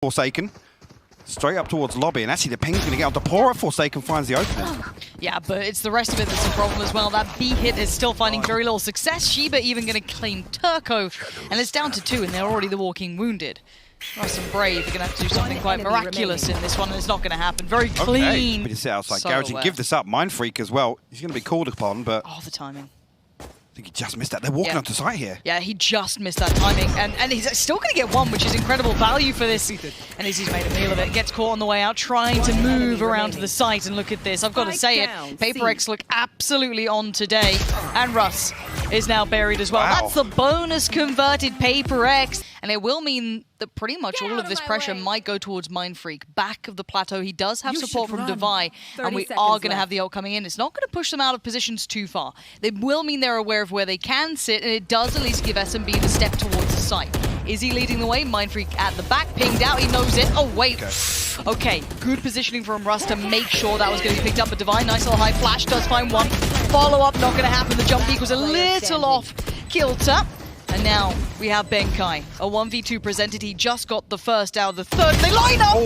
Forsaken. Straight up towards lobby, and actually the ping's going to get onto Pora. Forsaken finds the opening. Yeah, but it's the rest of it that's a problem as well. That B hit is still finding very little success. Sheba even going to claim Turco, and it's down to 2, and they're already the walking wounded. Russ and Brave are going to have to do something quite miraculous in this one, and it's not going to happen. Very clean. But you sit outside Garage and give this up. Mind Freak as well. He's going to be called upon, but... Oh, the timing. I think he just missed that. They're walking onto site here. Yeah, he just missed that timing. And he's still going to get 1, which is incredible value for this. And Izzy's made a meal of it. Gets caught on the way out, trying to move around to the site. And look at this. I've got to say it. Paper X look absolutely on today. And Russ is now buried as well. Wow. That's the bonus converted Paper X. And it will mean that pretty much all of this pressure might go towards Mind Freak. Back of the plateau, he does have support from Devi, and we are going to have the ult coming in. It's not going to push them out of positions too far. It will mean they're aware of where they can sit, and it does at least give SMB the step towards the site. Is he leading the way? Mind Freak at the back, pinged out, he knows it. Oh, wait. Okay, good positioning from Russ to make sure that was going to be picked up. But Devi, nice little high flash, does find 1. Follow-up, not going to happen. The jump peak was a little off kilter. And now we have Benkai. A 1v2 presented. He just got the first out of the third. They line up!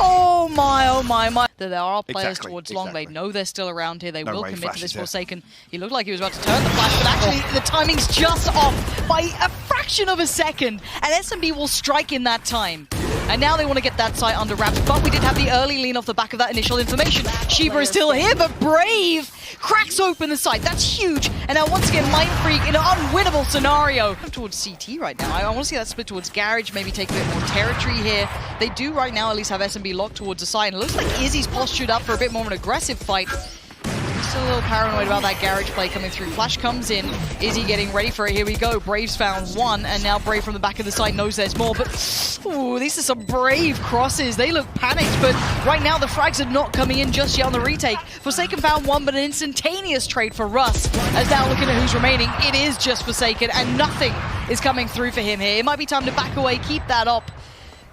Oh my, oh my, my. There are players towards long. They know they're still around here. They will commit to this Forsaken. He looked like he was about to turn the flash, but actually the timing's just off by a fraction of a second. And SMB will strike in that time. And now they want to get that site under wraps, but we did have the early lean off the back of that initial information. Sheba is still here, but Brave cracks open the site. That's huge. And now once again, Mind Freak in an unwinnable scenario. Towards CT right now. I want to see that split towards Garage, maybe take a bit more territory here. They do right now at least have SMB locked towards the side. And it looks like Izzy's postured up for a bit more of an aggressive fight. Still a little paranoid about that Garage play coming through. Flash comes in. Izzy getting ready for it. Here we go. Brave's found 1, and now Brave from the back of the side knows there's more. But ooh, these are some Brave crosses. They look panicked, but right now the frags are not coming in just yet on the retake. Forsaken found 1, but an instantaneous trade for Russ. As now looking at who's remaining, it is just Forsaken, and nothing is coming through for him here. It might be time to back away, keep that up,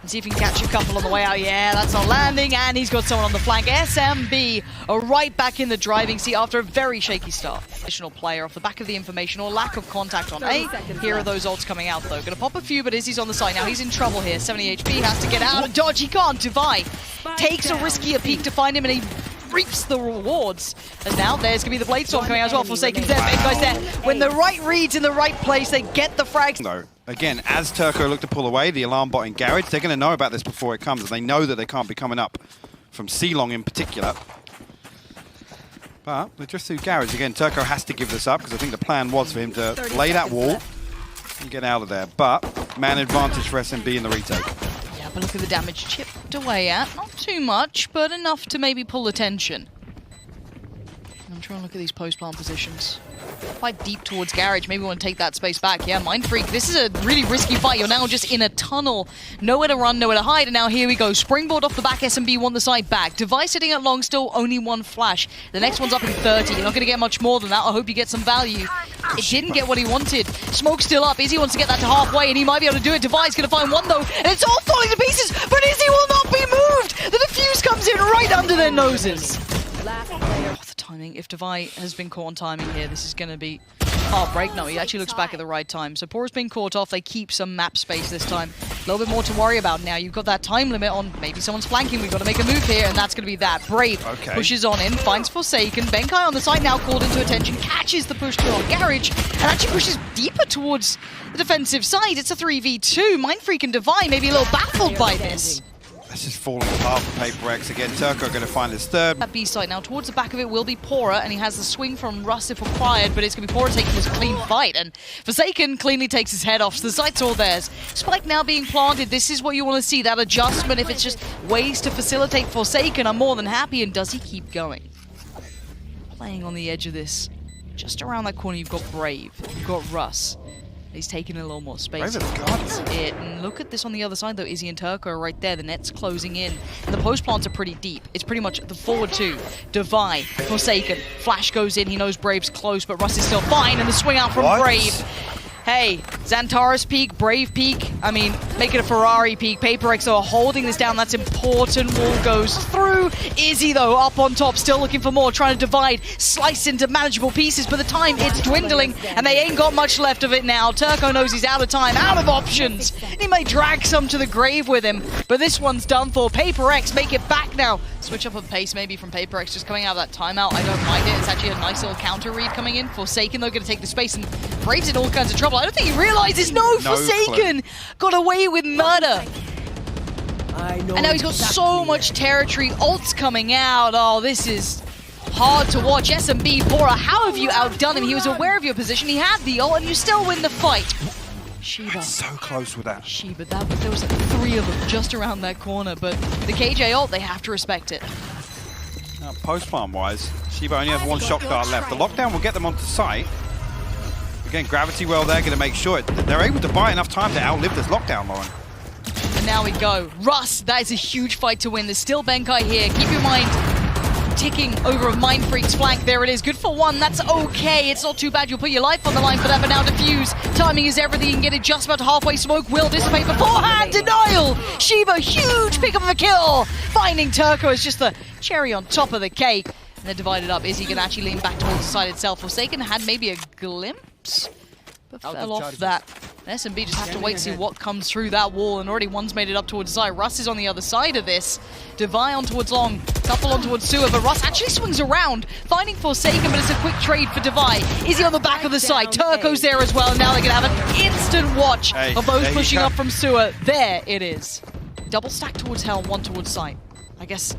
and see if he can catch a couple on the way out. Yeah, that's not landing, and he's got someone on the flank. SMB are right back in the driving seat after a very shaky start. Additional player off the back of the information or lack of contact on A. Here are those ults coming out, though. Gonna pop a few, but Izzy's on the side now. He's in trouble here. 70 HP, has to get out and dodge. He can't. Devi takes a riskier peek to find him, and he reaps the rewards. And now there's gonna be the Blade Storm coming out as well. Forsaken's there, Benko's there. When the right read's in the right place, they get the frags. No. Again, as Turco look to pull away, the alarm bot in Garage, they're going to know about this before it comes, and they know that they can't be coming up from C-Long in particular. But they're just through Garage. Again, Turco has to give this up, because I think the plan was for him to lay that wall and get out of there. But man advantage for SMB in the retake. Yeah, but look at the damage chipped away at. Not too much, but enough to maybe pull attention. I'm trying to look at these post-plant positions. Quite deep towards Garage. Maybe we want to take that space back. Yeah, Mind Freak, this is a really risky fight. You're now just in a tunnel. Nowhere to run, nowhere to hide. And now here we go. Springboard off the back. SMB want the side back. Devi sitting at long, still only 1 flash. The next one's up in 30. You're not going to get much more than that. I hope you get some value. It didn't get what he wanted. Smoke's still up. Izzy wants to get that to halfway, and he might be able to do it. Devi's going to find 1, though. And it's all falling to pieces, but Izzy will not be moved. The defuse comes in right under their noses. Oh, the timing. If Devi has been caught on timing here, this is going to be heartbreak. No, he actually looks back at the right time. So Pora's being caught off. They keep some map space this time. A little bit more to worry about now. You've got that time limit on maybe someone's flanking. We've got to make a move here, and that's going to be that. Brave pushes on in, finds Forsaken. Benkai on the side now called into attention, catches the push through on Garage, and actually pushes deeper towards the defensive side. It's a 3v2. Mind Freak and Devi maybe a little baffled by this. That's just falling apart for Paper X again. Turco going to find his third. That B side now towards the back of it will be Pora, and he has the swing from Russ if required, but it's going to be Pora taking this clean fight, and Forsaken cleanly takes his head off, so the site's all theirs. Spike now being planted. This is what you want to see, that adjustment. If it's just ways to facilitate Forsaken, I'm more than happy. And does he keep going? Playing on the edge of this. Just around that corner, you've got Brave. You've got Russ. He's taking a little more space. That's it. And look at this on the other side, though. Izzy and Turco are right there. The net's closing in. And the post plants are pretty deep. It's pretty much the forward 2. Devi, Forsaken. Flash goes in. He knows Brave's close, but Russ is still fine. And the swing out from Brave. Hey, Xantares peak, Brave peak. I mean, make it a Ferrari peak. Paper X are holding this down. That's important. Wall goes through. Izzy, though, up on top, still looking for more, trying to divide, slice into manageable pieces. But the time, it's dwindling, and they ain't got much left of it now. Turco knows he's out of time, out of options. He may drag some to the grave with him, but this one's done for. Paper X make it back now. Switch up of pace maybe from Paper X just coming out of that timeout. I don't mind it. It's actually a nice little counter read coming in. Forsaken, though, going to take the space, and Brave's in all kinds of trouble. I don't think he realizes. No, Forsaken got away with murder. And now he's got so much territory. Ults coming out. Oh, this is hard to watch. SMB, Bora, how have you outdone him? He was aware of your position. He had the ult, and you still win the fight. Shiba. So close with that. Shiba, there was like 3 of them just around that corner, but the KJ ult, they have to respect it. Now, post-farm-wise, Shiba only has 1 shot dart left. The lockdown will get them onto site. Again, Gravity well there, going to make sure they're able to buy enough time to outlive this lockdown, Lauren. And now we go. Russ, that is a huge fight to win. There's still Benkai here. Keep your mind ticking over of Mind Freak's flank. There it is. Good for 1. That's okay. It's not too bad. You'll put your life on the line for that, but now Diffuse. Timing is everything. You can get it just about to halfway. Smoke will dissipate beforehand. Denial. Shiba, huge pickup of a kill. Finding Turco is just the cherry on top of the cake. And they're divided up. Is he going to actually lean back towards the side itself? Forsaken had maybe a glimpse, but fell off that. SMB just have to wait to see what comes through that wall, and already 1's made it up towards side. Russ is on the other side of this. Devi on towards long, couple on towards Sewer, but Russ actually swings around, finding Forsaken, but it's a quick trade for Devi. Is he on the back of the side? Turco's there as well, and now they're going to have an instant watch of both pushing up from Sewer. There it is. Double stack towards Hell, 1 towards side, I guess.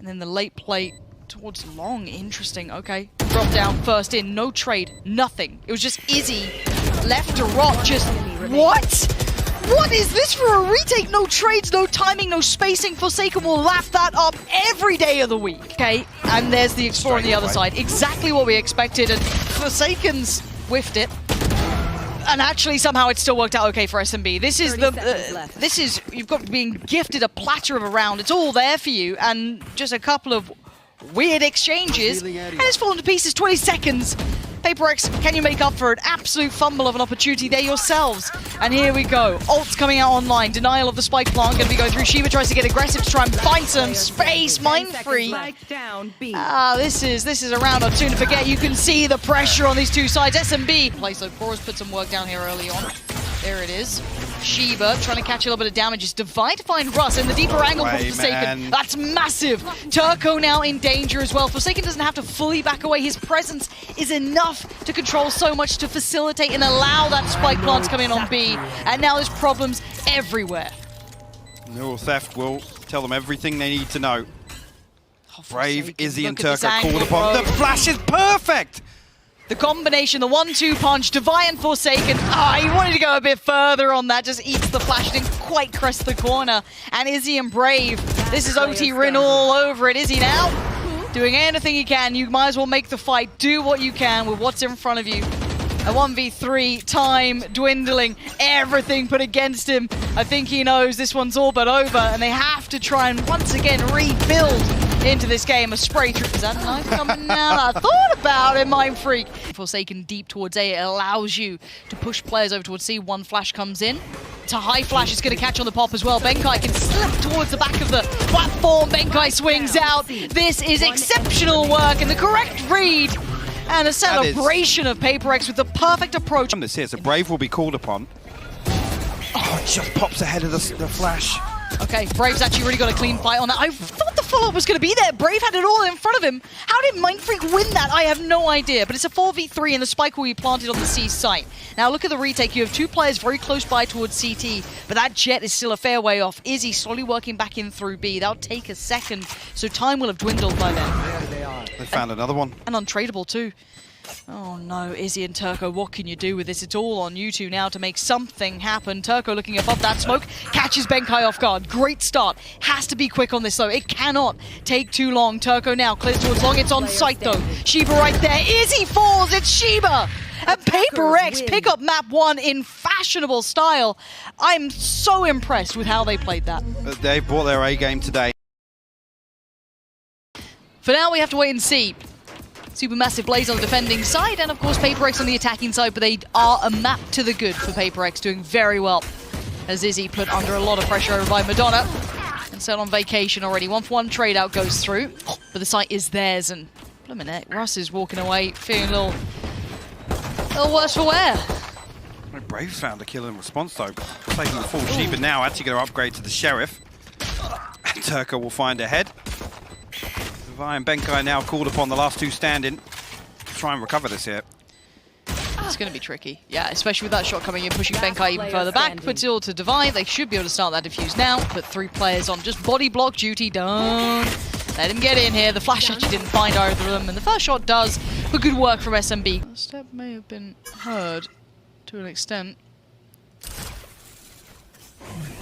And then the late plate towards long. Interesting. Okay. Drop down, first in, no trade, nothing. It was just Izzy left to rot. Just what? What is this for a retake? No trades, no timing, no spacing. Forsaken will lap that up every day of the week. Okay, and there's the Explorer on the other side. Exactly what we expected, and Forsaken's whiffed it. And actually, somehow it still worked out okay for SMB. This is you've got being gifted a platter of a round. It's all there for you, and just a couple of weird exchanges, and it's fallen to pieces. 20 seconds. Paper X, can you make up for an absolute fumble of an opportunity there yourselves? And here we go. Ult's coming out online. Denial of the spike plant going to be going through. Shiba tries to get aggressive to try and find some space. Mind free. This is a round or 2 to forget. You can see the pressure on these 2 sides. SMB plays, so Bora's put some work down here early on. There it is. Shiba trying to catch a little bit of damage. It's Devi to find Russ, and the deeper angle from Forsaken. That's massive. Turco now in danger as well. Forsaken doesn't have to fully back away. His presence is enough to control so much to facilitate and allow that spike plant to come in on B. And now there's problems everywhere. Neural Theft will tell them everything they need to know. Brave, Izzy, and Turco called upon. The flash is perfect! The combination, the 1-2 punch, Devi and Forsaken. He wanted to go a bit further on that, just eats the flash, didn't quite crest the corner. And Izzy and Brave, this is OT Rin all over it. Izzy now doing anything he can. You might as well make the fight, do what you can with what's in front of you. A 1v3, time dwindling, everything put against him. I think he knows this one's all but over, and they have to try and once again rebuild into this game. A spray through. Is that knife coming now? I thought about it, Mind Freak. Forsaken deep towards A, it allows you to push players over towards C. 1 flash comes in. It's a high flash, it's going to catch on the pop as well. Benkai can slip towards the back of the platform. Benkai swings out. This is exceptional work and the correct read. And a celebration of Paper X with the perfect approach. This here, so Brave will be called upon. Oh, it just pops ahead of the flash. Okay, Brave's actually really got a clean fight on that. I thought the follow-up was going to be there. Brave had it all in front of him. How did Mind Freak win that? I have no idea. But it's a 4v3 and the spike will be planted on the C site. Now look at the retake. You have 2 players very close by towards CT, but that jet is still a fair way off. Izzy slowly working back in through B. That'll take a second, so time will have dwindled by then. They found another one. And untradeable too. Oh no, Izzy and Turco, what can you do with this? It's all on you two now to make something happen. Turco looking above that smoke, catches Benkai off guard. Great start. Has to be quick on this though. It cannot take too long. Turco now clears towards long. It's on site though. Shiba right there. Izzy falls. It's Shiba. And Paper X pick up map 1 in fashionable style. I'm so impressed with how they played that. They brought their A game today. For now, we have to wait and see. Supermassive Blaze on the defending side, and of course Paper X on the attacking side, but they are a map to the good for Paper X, doing very well. As Izzy put under a lot of pressure over by Madonna, and set on vacation already. 1-for-1 trade out goes through, but the site is theirs, and Russ is walking away, feeling a little worse for wear. Brave found a kill in response though, but taking the full Sheba now, actually going to upgrade to the Sheriff. And Turco will find a head. Devi and Benkai now called upon, the last two standing. Try and recover this here. It's going to be tricky. Yeah, especially with that shot coming in, pushing Benkai even further back. But still to Devi, they should be able to start that defuse now. Put 3 players on just body block duty. Don't let him get in here. The flash actually didn't find either of them, and the first shot does. But good work from SMB. The step may have been heard to an extent.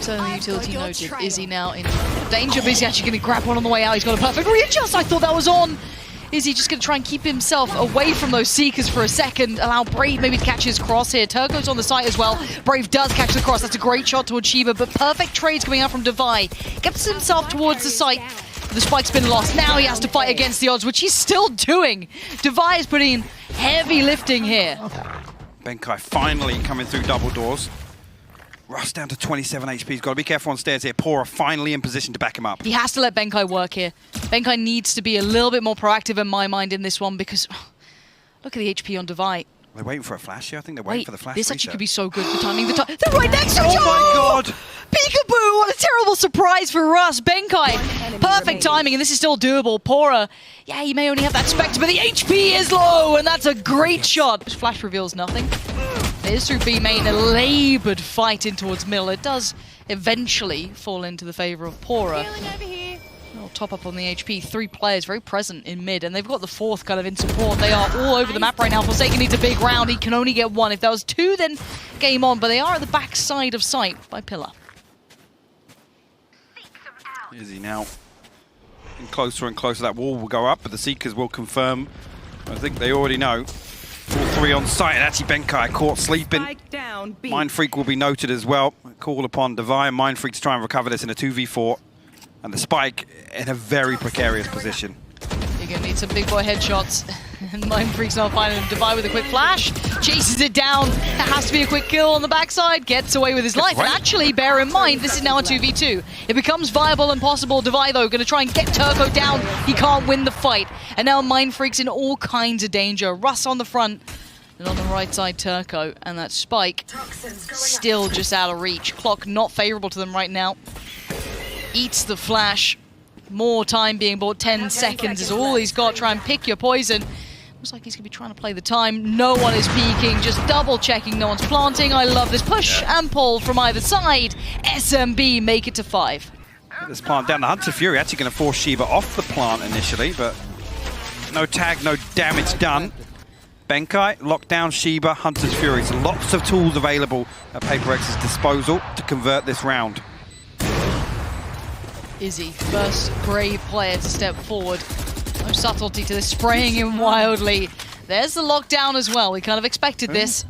So the utility noted. Izzy now in danger, but he's actually going to grab one on the way out. He's got a perfect readjust. I thought that was on. Izzy just going to try and keep himself away from those Seekers for a second, allow Brave maybe to catch his cross here. Turco's on the site as well. Brave does catch the cross. That's a great shot towards Sheba, but perfect trades coming out from Devi. Gets himself towards the site. The spike's been lost. Now he has to fight against the odds, which he's still doing. Devi is putting in heavy lifting here. Benkai finally coming through double doors. Russ down to 27 HP. He's got to be careful on stairs here. Pora finally in position to back him up. He has to let Benkai work here. Benkai needs to be a little bit more proactive in my mind in this one because look at the HP on Devi. They're waiting for a flash here. I think they're waiting for the flash. This actually reset. could be so good for timing. They're right next to each other! Oh my god! Peekaboo! What a terrible surprise for Russ. Benkai, perfect timing, and this is still doable. Pora, yeah, he may only have that Spectre, but the HP is low, and that's a great shot. This flash reveals nothing. It is through B main, a laboured fight in towards middle. It does eventually fall into the favour of Pora. Little top up on the HP. 3 players very present in mid, and they've got the 4th kind of in support. They are all over the map right now. Forsaken needs a big round. He can only get 1. If there was 2, then game on, but they are at the back side of sight by Pillar. Izzy now getting closer and closer. That wall will go up, but the Seekers will confirm. I think they already know. All 3 on site, and actually Benkai caught sleeping. Mind Freak will be noted as well. Call upon Devi and Mind Freak to try and recover this in a 2v4. And the Spike in a very precarious position. You're going to need some big boy headshots. And Mind Freak's not finding him. Devi with a quick flash. Chases it down. That has to be a quick kill on the backside. Gets away with his life. And actually, bear in mind, this is now a 2v2. It becomes viable and possible. Devi, though, going to try and get Turco down. He can't win the fight. And now Mind Freak's in all kinds of danger. Russ on the front. And on the right side, Turco. And that Spike still just out of reach. Clock not favorable to them right now. Eats the flash. More time being bought. 10 seconds is all he's got. Try and pick your poison. Looks like he's going to be trying to play the time. No one is peeking. Just double checking. No one's planting. I love this push and pull from either side. SMB make it to 5. This plant down. The Hunter Fury actually going to force Sheba off the plant initially, but no tag, no damage done. Benkai locked down Sheba, Hunter's Fury. So lots of tools available at Paper X's disposal to convert this round. Izzy, first Brave player to step forward. No subtlety to this, spraying him wildly. There's the lockdown as well. We kind of expected this.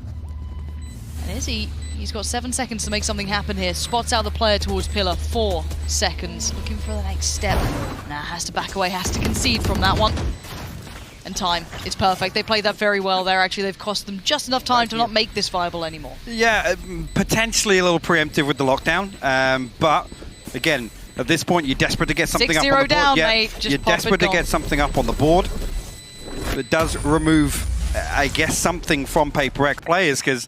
And Izzy, he's got 7 seconds to make something happen here. Spots out the player towards Pillar. 4 seconds. Looking for the next step. Nah, has to back away, has to concede from that one. And time. It's perfect. They played that very well there. Actually, they've cost them just enough time to not make this viable anymore. Yeah, potentially a little preemptive with the lockdown. But, again, at this point, you're desperate to get something up on the board. 6-0 down, mate. Just you're desperate to get something up on the board. It does remove, I guess, something from Paper X players, because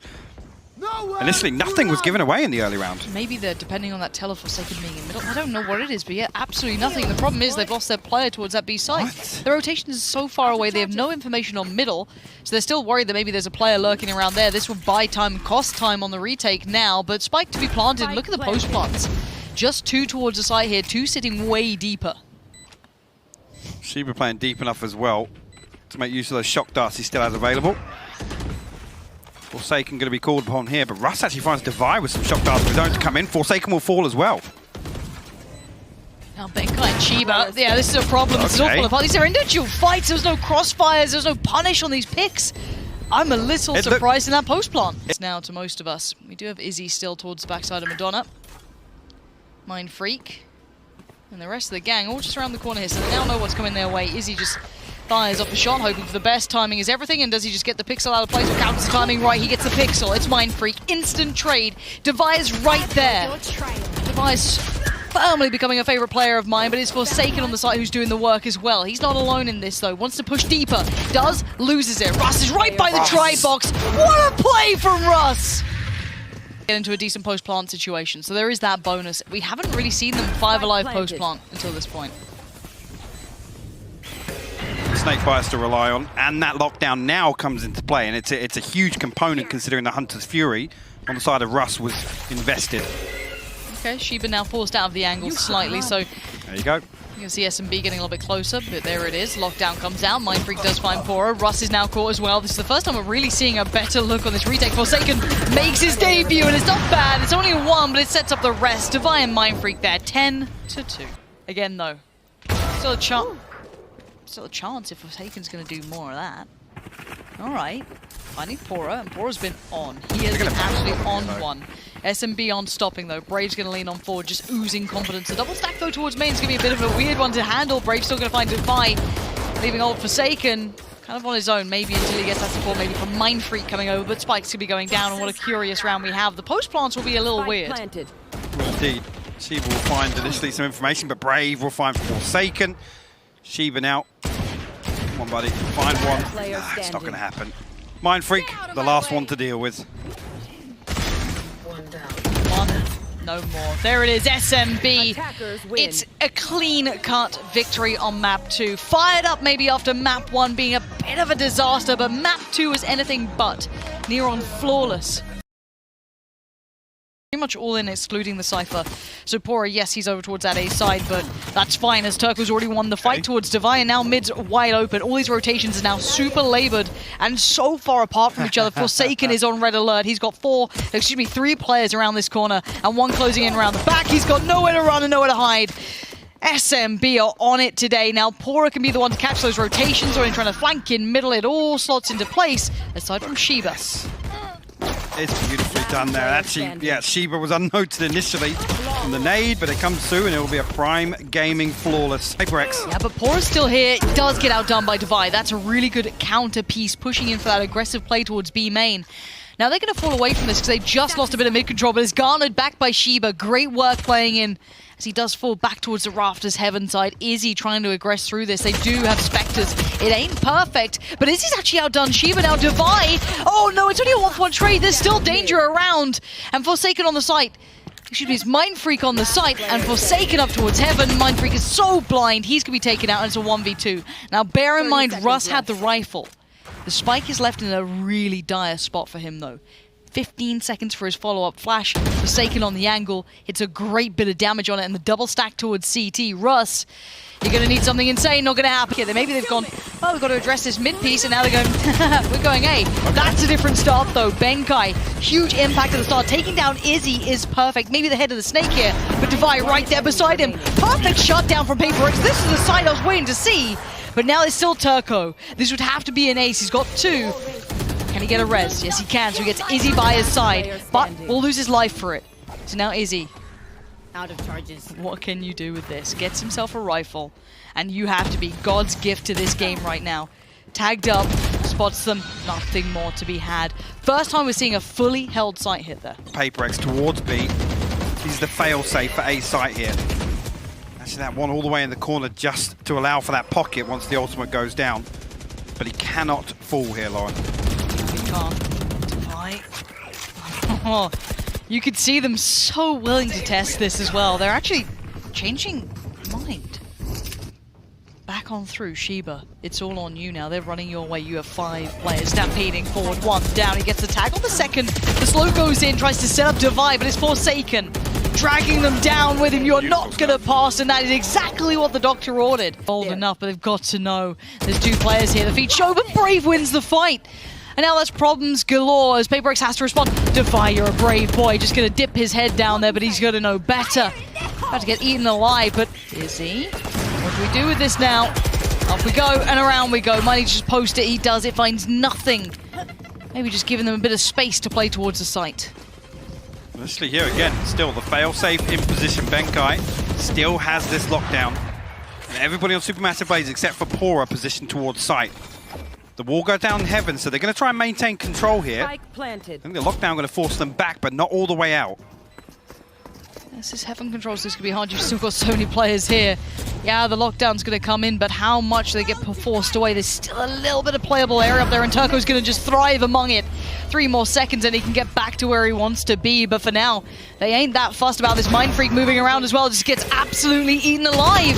initially nothing was given away in the early round. Maybe they're depending on that Forsaken being in middle. I don't know what it is, but yeah, absolutely nothing. The problem is they've lost their player towards that B site. What? The rotation is so far away, they have no information on middle, so they're still worried that maybe there's a player lurking around there. This would buy time, cost time on the retake now, but Spike to be planted. Look at the post plants. Just 2 towards the side here, 2 sitting way deeper. Sheba playing deep enough as well to make use of those shock darts he still has available. Forsaken going to be called upon here, but Russ actually finds Devi with some shock darts of his own to come in. Forsaken will fall as well. Now Benkai and Sheba, yeah, this is a problem. This is all full apart. These are individual fights. There's no crossfires. There's no punish on these picks. I'm a little surprised in that post plant. It's now to most of us. We do have Izzy still towards the backside of Madonna. Mind Freak. And the rest of the gang all just around the corner here, so they now know what's coming their way. Izzy just fires off a shot, hoping for the best. Timing is everything, and does he just get the pixel out of place? Or counts the timing right? He gets the pixel. It's Mind Freak. Instant trade. Devi is right there. Devi is firmly becoming a favorite player of mine, but it's Forsaken on the side who's doing the work as well. He's not alone in this, though. Wants to push deeper. Does, loses it. Russ is right by the try box. What a play from Russ! get into a decent post-plant situation. So there is that bonus. We haven't really seen them 5 alive post-plant until this point. Snake bites to rely on, and that lockdown now comes into play, and it's a huge component considering the Hunter's Fury on the side of Russ was invested. Okay, Sheba now forced out of the angle slightly, so there you go. You can see SMB getting a little bit closer, but there it is. Lockdown comes out. Mind Freak does find Pora. Russ is now caught as well. This is the first time we're really seeing a better look on this retake. Forsaken makes his debut, and it's not bad. It's only a 1, but it sets up the rest. Divine and Mind Freak there, 10-2. Again, though, still a chance. Still a chance if Forsaken's going to do more of that. All right. Finding Pora, and Pora's been on. He has been absolutely on one. SMB on stopping, though. Brave's going to lean on forward, just oozing confidence. The double stack, though, towards main is going to be a bit of a weird one to handle. Brave's still going to find Defy, leaving old Forsaken kind of on his own, maybe until he gets that support, maybe from Mind Freak coming over, but Spike's going to be going down, and what a curious round we have. The post-plants will be a little weird. Well, indeed. Sheba will find initially some information, but Brave will find Forsaken. Sheba now. Come on, buddy. Find one. It's not going to happen. Mind Freak, the last one to deal with. One, no more. There it is, SMB. It's a clean-cut victory on map 2. Fired up maybe after map 1 being a bit of a disaster, but map 2 was anything but. Near on flawless. Pretty much all in, excluding the Cypher. So Pora, yes, he's over towards that A side, but that's fine as Turco's already won the fight towards Divine, and now mid's wide open. All these rotations are now super labored and so far apart from each other. Forsaken is on red alert. He's got 3 players around this corner and 1 closing in around the back. He's got nowhere to run and nowhere to hide. SMB are on it today. Now Pora can be the one to catch those rotations or in trying to flank in middle. It all slots into place, aside from Sheba. It's beautifully done there. Actually, yeah, Sheba was unnoted initially from the nade, but it comes through and it will be a prime gaming flawless. HyperX. Yeah, but Pora's still here. Does get outdone by Divide. That's a really good counter piece, pushing in for that aggressive play towards B main. Now they're going to fall away from this because they just lost a bit of mid control, but it's garnered back by Sheba. Great work playing in as he does fall back towards the rafters heaven side. Izzy trying to aggress through this. They do have Spectres. It ain't perfect, but Izzy's actually outdone Sheba now. Divide. Oh no, it's only a 1-1 trade. There's still danger around. And Forsaken on the site. Excuse me, it's Mind Freak on the site, and Forsaken up towards heaven. Mind Freak is so blind, he's going to be taken out, and it's a 1v2. Now bear in mind, Russ had the rifle. The Spike is left in a really dire spot for him, though. 15 seconds for his follow-up flash. Forsaken on the angle. It's a great bit of damage on it, and the double stack towards CT. Russ, you're going to need something insane. Not going to happen. Yeah, maybe they've gone, oh, we've got to address this mid-piece, and now they're going, we're going A. That's a different start, though. Benkai, huge impact at the start. Taking down Izzy is perfect. Maybe the head of the snake here, but Divide right there beside him. Perfect shutdown from HyperX. This is the side I was waiting to see. But now it's still Turco. This would have to be an ace. He's got 2. Can he get a res? Yes, he can. So he gets Izzy by his side. But will lose his life for it. So now Izzy. Out of charges. What can you do with this? Gets himself a rifle. And you have to be God's gift to this game right now. Tagged up. Spots them. Nothing more to be had. First time we're seeing a fully held site hit there. HyperX towards B. He's the fail-safe for A site here. Actually, that one all the way in the corner just to allow for that pocket once the ultimate goes down. But he cannot fall here, Lauren. He can't. Defy. Oh, you could see them so willing to test this as well. They're actually changing mind. Back on through, Sheba. It's all on you now. They're running your way. You have 5 players stampeding forward. 1 down. He gets the tag on the second. The slow goes in, tries to set up Divide, but it's Forsaken. Dragging them down with him. You're not going to pass, and that is exactly what the doctor ordered. Bold enough, but they've got to know. There's 2 players here. The feet show, but Brave wins the fight. And now that's problems galore as HyperX has to respond. Defy, you're a brave boy. Just going to dip his head down there, but he's going to know better. About to get eaten alive, but is he? What do we do with this now? Up we go, and around we go. Might he just post it? He does. It finds nothing. Maybe just giving them a bit of space to play towards the site. Initially here again, still the fail-safe in position. Benkai still has this lockdown. And everybody on Supermassive Blaze except for Pora positioned towards site. The wall goes down in heaven, so they're going to try and maintain control here. I think the lockdown going to force them back, but not all the way out. This is heaven controls. This could be hard. You've still got so many players here. Yeah, the lockdown's going to come in, but how much they get forced away? There's still a little bit of playable area up there, and Turco's going to just thrive among it. 3 more seconds and he can get back to where he wants to be, but for now, they ain't that fussed about this Mind Freak moving around as well. Just gets absolutely eaten alive.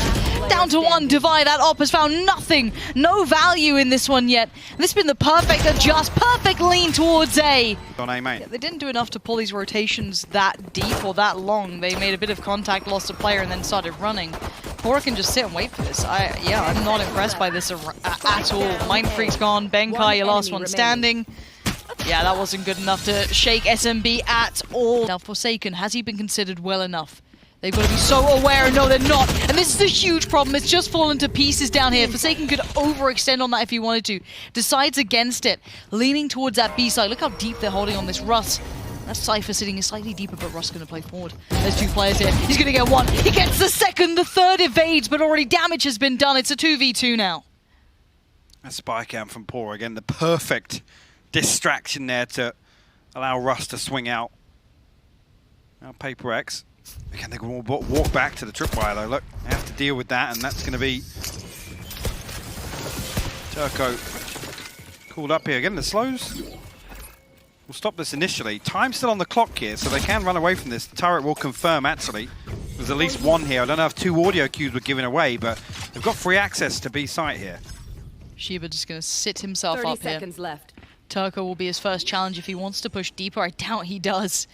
Down to 1, Divide. That op has found nothing. No value in this one yet. And this has been the perfect adjust, perfect lean towards A. On A, mate. Yeah, they didn't do enough to pull these rotations that deep or that long. They made a bit of contact, lost a player, and then started running. Pora can just sit and wait for this. I'm not impressed by this at all. Mind Freak's gone. Benkai, your last one standing. Yeah, that wasn't good enough to shake SMB at all. Now, Forsaken, has he been considered well enough? They've got to be so aware. No, they're not. And this is a huge problem. It's just fallen to pieces down here. Forsaken could overextend on that if he wanted to. Decides against it. Leaning towards that B side. Look how deep they're holding on this Russ. That Cypher sitting slightly deeper, but Russ going to play forward. There's 2 players here. He's going to get 1. He gets the second. The third evades, but already damage has been done. It's a 2v2 now. A spike out from Pora again. The perfect distraction there to allow Russ to swing out. Now Paper X. Again, they're going to walk back to the tripwire though. Look, they have to deal with that, and that's going to be Turco called up here. Again, the slows will stop this initially. Time's still on the clock here, so they can run away from this. The turret will confirm, actually. There's at least 1 here. I don't know if 2 audio cues were given away, but they've got free access to B site here. Shiba just going to sit himself 30 up here. seconds left. Turco will be his first challenge if he wants to push deeper. I doubt he does.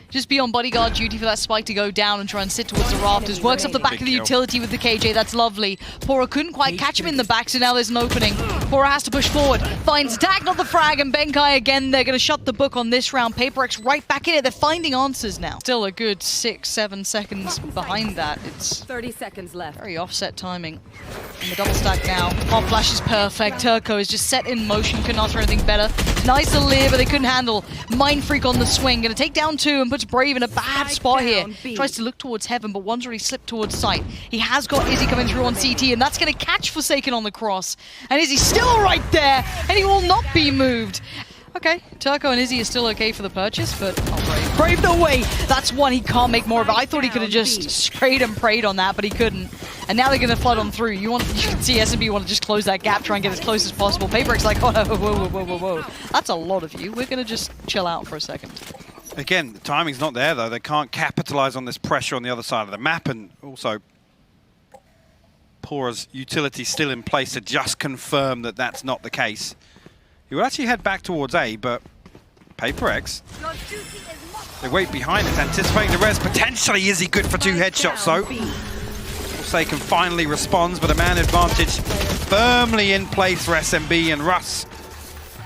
Just be on bodyguard duty for that spike to go down and try and sit towards the rafters. Works up the back of the utility with the KJ, that's lovely. Pora couldn't quite catch him in the back, so now there's an opening. Pora has to push forward, finds attack, not the frag, and Benkai again, they're going to shut the book on this round. Paper X right back in it, they're finding answers now. Still a good 6-7 seconds behind that. It's 30 seconds left. very offset timing. And the double stack now. Hot flash is perfect. Turco is just set in motion, couldn't ask for anything better. Nice to live, but they couldn't handle. Mind Freak on the swing, going to take down 2 and puts Brave in a bad spot here. Tries to look towards heaven, but one's already slipped towards sight. He has got Izzy coming through on CT, and that's going to catch Forsaken on the cross. And Izzy's still right there, and he will not be moved. Okay, Turco and Izzy is still okay for the purchase, but Brave, no way! That's 1, he can't make more of it. I thought he could have just sprayed and prayed on that, but he couldn't. And now they're going to flood on through. You can see SMB want to just close that gap, try and get as close as possible. Paper X like, oh, whoa. That's a lot of you. We're going to just chill out for a second. Again, the timing's not there though. They can't capitalize on this pressure on the other side of the map, and also Pora's utility still in place to just confirm that that's not the case. He will actually head back towards A, but Paper X, they wait behind it, anticipating the res. Potentially Izzy good for 2 headshots though. Forsaken finally responds, but a man advantage firmly in place for SMB and Russ.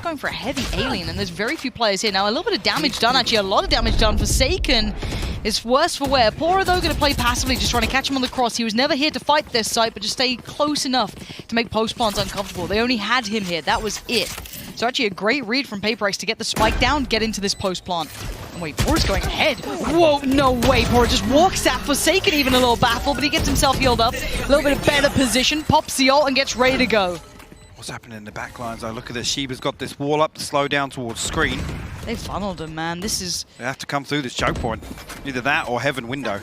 Going for a heavy alien, and there's very few players here now. A little bit of damage done, actually, a lot of damage done. Forsaken is worse for wear. Pora, though, going to play passively, just trying to catch him on the cross. He was never here to fight this site, but just stay close enough to make post plants uncomfortable. They only had him here. That was it. So actually a great read from Paper X to get the spike down, get into this post plant. And wait, Pora's going ahead. Whoa, no way. Pora just walks at Forsaken, even a little baffled, but he gets himself healed up. A little bit of better position, pops the ult, and gets ready to go. What's happening in the back lines? I look at this. Shiba's got this wall up to slow down towards screen. They funneled him, man. This is... They have to come through this choke point. Either that or heaven window.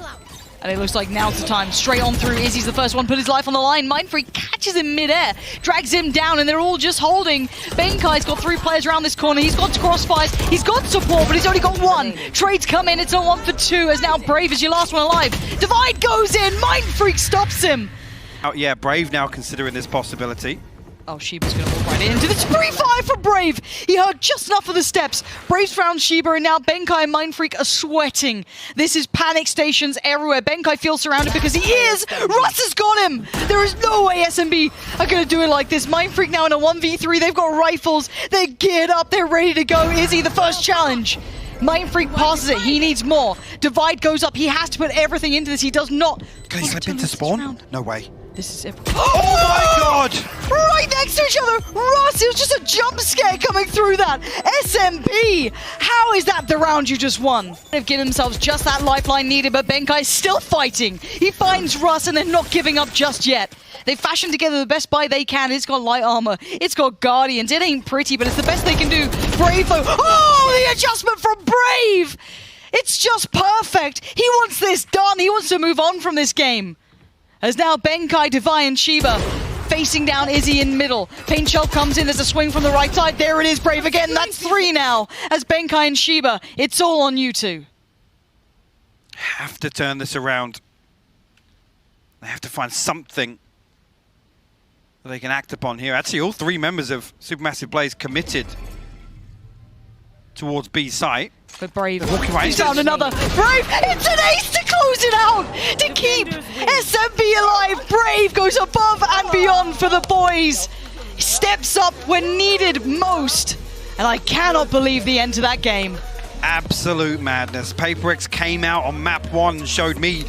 And it looks like now's the time. Straight on through. Izzy's the first one, put his life on the line. Mind Freak catches him mid-air, drags him down, and they're all just holding. Benkai's got 3 players around this corner. He's got crossfires. He's got support, but he's only got 1. Trades come in. It's a 1 for 2, as now Brave is your last one alive. Divide goes in. Mind Freak stops him. Oh, yeah, Brave now considering this possibility. Oh, Shiba's going to walk right into the 3-5 for Brave. He heard just enough of the steps. Brave's found Shiba, and now Benkai and Mind Freak are sweating. This is panic stations everywhere. Benkai feels surrounded because he is. Russ has got him. There is no way SMB are going to do it like this. Mind Freak now in a 1v3. They've got rifles. They're geared up. They're ready to go. Izzy, the first challenge. Mind Freak passes it. He needs more. Divide goes up. He has to put everything into this. He does not. Can he slip into spawn? No way. This is it. Oh my god! Right next to each other! Russ, it was just a jump scare coming through that! SMB! How is that the round you just won? They've given themselves just that lifeline needed, but Benkai's still fighting. He finds Russ and they're not giving up just yet. They've fashioned together the best buy they can. It's got light armor. It's got guardians. It ain't pretty, but it's the best they can do. Brave though. Oh, the adjustment from Brave! It's just perfect. He wants this done. He wants to move on from this game. As now Benkai, Defiant, Shiba facing down Izzy in middle. Paint Shell comes in, there's a swing from the right side. There it is, Brave again. That's 3 now. As Benkai and Shiba, it's all on you two. Have to turn this around. They have to find something that they can act upon here. Actually, all 3 members of Supermassive Blaze committed towards B site. But Brave, right he's found another. Brave, it's an ace to close it out, to keep SMB alive. Brave goes above and beyond for the boys. Steps up when needed most. And I cannot believe the end to that game. Absolute madness. PaperX came out on map 1 and showed me,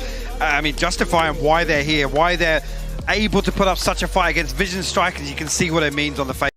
justifying why they're here, why they're able to put up such a fight against Vision Strikers. You can see what it means on the face.